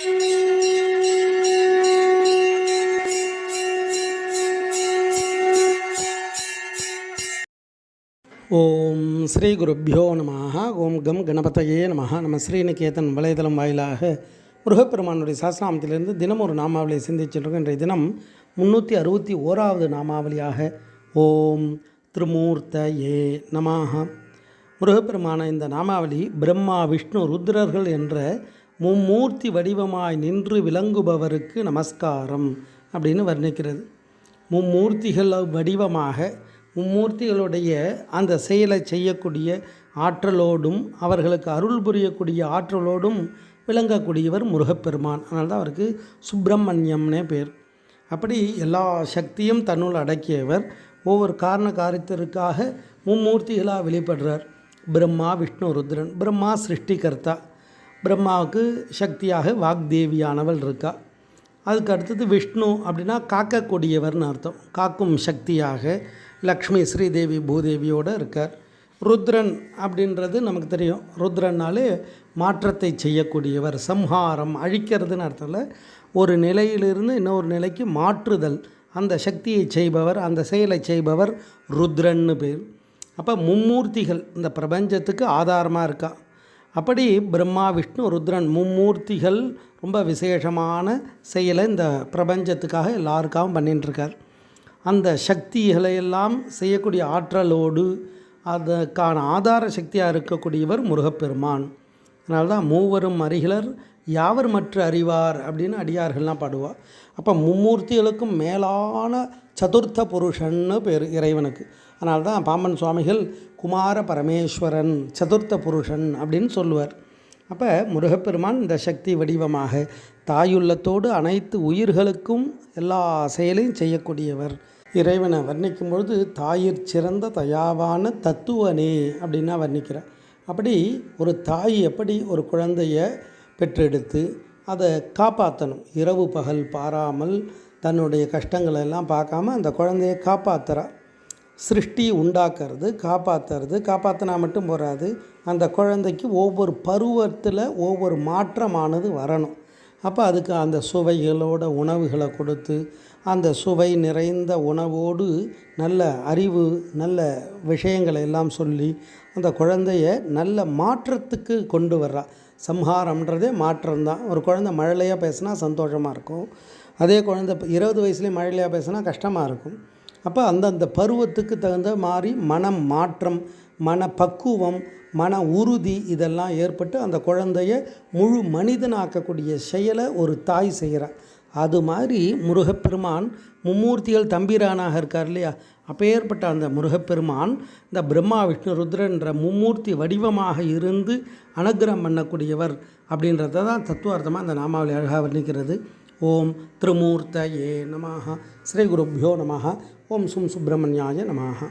ஓம் ஸ்ரீ குருப்பியோ நமஹ. ஓம் கம் கணபதையே நமஹ. நம்ம ஸ்ரீநிகேதன் வலைதளம் வாயிலாக முருகப்பெருமானுடைய சாஸ்திராமத்திலிருந்து தினம் ஒரு நாமாவளியை சிந்திச்சிருக்கோம். இன்றைய தினம் 361வது நாமாவளியாக ஓம் திருமூர்த்தயே நமஹ. முருகப்பெருமான இந்த நாமாவளி பிரம்மா விஷ்ணு ருத்ரர்கள் என்ற மும்மூர்த்தி வடிவமாய் நின்று விளங்குபவருக்கு நமஸ்காரம் அப்படின்னு வர்ணிக்கிறது. மும்மூர்த்திகள் வடிவமாக மும்மூர்த்திகளுடைய அந்த செயலை செய்யக்கூடிய ஆற்றலோடும் அவர்களுக்கு அருள் புரியக்கூடிய ஆற்றலோடும் விளங்கக்கூடியவர் முருகப்பெருமான். அதனால தான் அவருக்கு சுப்பிரமணியம்னே பேர். அப்படி எல்லா சக்தியும் தன்னுள் அடக்கியவர். ஒவ்வொரு காரண காரியத்திற்காக மும்மூர்த்திகளாக வெளிப்படுறார். பிரம்மா விஷ்ணு ருத்ரன். பிரம்மா சிருஷ்டிகர்த்தா. பிரம்மாவுக்கு சக்தியாக வாக்தேவியானவள் இருக்கா. அதுக்கு அடுத்தது விஷ்ணு அப்படின்னா காக்கக்கூடியவர்னு அர்த்தம். காக்கும் சக்தியாக லக்ஷ்மி ஸ்ரீதேவி பூதேவியோடு இருக்கார். ருத்ரன் அப்படின்றது நமக்கு தெரியும். ருத்ரன்னாலே மாற்றத்தை செய்யக்கூடியவர், சம்ஹாரம், அழிக்கிறதுன்னு அர்த்தம். ஒரு நிலையிலிருந்து இன்னொரு நிலைக்கு மாற்றுதல், அந்த சக்தியை செய்பவர், அந்த செயலை செய்பவர் ருத்ரன்னு பேர். அப்போ மும்மூர்த்திகள் இந்த பிரபஞ்சத்துக்கு ஆதாரமாக இருக்கா. அப்படி பிரம்மா விஷ்ணு ருத்ரன் மும்மூர்த்திகள் ரொம்ப விசேஷமான செயலை இந்த பிரபஞ்சத்துக்காக எல்லாருக்காகவும் பண்ணிட்டுருக்கார். அந்த சக்திகளையெல்லாம் செய்யக்கூடிய ஆற்றலோடு அதற்கான ஆதார சக்தியாக இருக்கக்கூடியவர் முருகப்பெருமான். அதனால தான் மூவரும் அறிகிலர் யாவர் மற்ற அறிவார் அப்படின்னு அடியார்கள்லாம் பாடுவார். அப்போ மும்மூர்த்திகளுக்கும் மேலான சதுர்த்த புருஷன்னு பேர் இறைவனுக்கு. அதனால தான் பாம்பன் சுவாமிகள் குமார பரமேஸ்வரன் சதுர்த்த புருஷன் அப்படின்னு சொல்லுவார். அப்போ முருகப்பெருமான் இந்த சக்தி வடிவமாக தாயுள்ளத்தோடு அனைத்து உயிர்களுக்கும் எல்லா செயலையும் செய்யக்கூடியவர். இறைவனை வர்ணிக்கும் பொழுது தாயிற் சிறந்த தயாவான தத்துவனே அப்படின்னா வர்ணிக்கிறார். அப்படி ஒரு தாய் எப்படி ஒரு குழந்தைய பெற்றெடுத்து அதை காப்பாற்றணும், இரவு பகல் பாராமல் தன்னுடைய கஷ்டங்களை எல்லாம் பார்க்காம அந்த குழந்தைய காப்பாற்றுறா. சிருஷ்டி உண்டாக்குறது, காப்பாற்றினா மட்டும் போகாது. அந்த குழந்தைக்கு ஒவ்வொரு பருவத்தில் ஒவ்வொரு மாற்றமானது வரணும். அப்போ அதுக்கு அந்த சுவைகளோட உணவுகளை கொடுத்து அந்த சுவை நிறைந்த உணவோடு நல்ல அறிவு, நல்ல விஷயங்களை எல்லாம் சொல்லி அந்த குழந்தைய நல்ல மாற்றத்துக்கு கொண்டு வர்றா. சம்ஹாரம்ன்றதே மாற்றம்தான். ஒரு குழந்தை மழலையாக பேசினா சந்தோஷமாக இருக்கும். அதே குழந்தை 20 வயசுலேயும் மழலையாக பேசினா கஷ்டமாக இருக்கும். அப்போ அந்தந்த பருவத்துக்கு தகுந்த மாதிரி மனம் மாற்றம், மன பக்குவம், மன உறுதி இதெல்லாம் ஏற்பட்டு அந்த குழந்தைய முழு மனிதனாக்கக்கூடிய செயலை ஒரு தாய் செய்கிறார். அது மாதிரி முருகப்பெருமான் மும்மூர்த்திகள் தம்பிரானாக இருக்கார் இல்லையா. அப்பேற்பட்ட அந்த முருகப்பெருமான் இந்த பிரம்மா விஷ்ணு ருத்ரன்ற மும்மூர்த்தி வடிவமாக இருந்து அனுக்கிரகம் பண்ணக்கூடியவர் அப்படின்றத தான் தத்துவார்த்தமாக அந்த நாமாவளி அழகாக வர்ணிக்கிறது. ஓம் திருமூர்த்தயே நமஹ. ஸ்ரீ குருப்பியோ நமஹ. ஓம் சுப்பிரமணியாய நமஹ.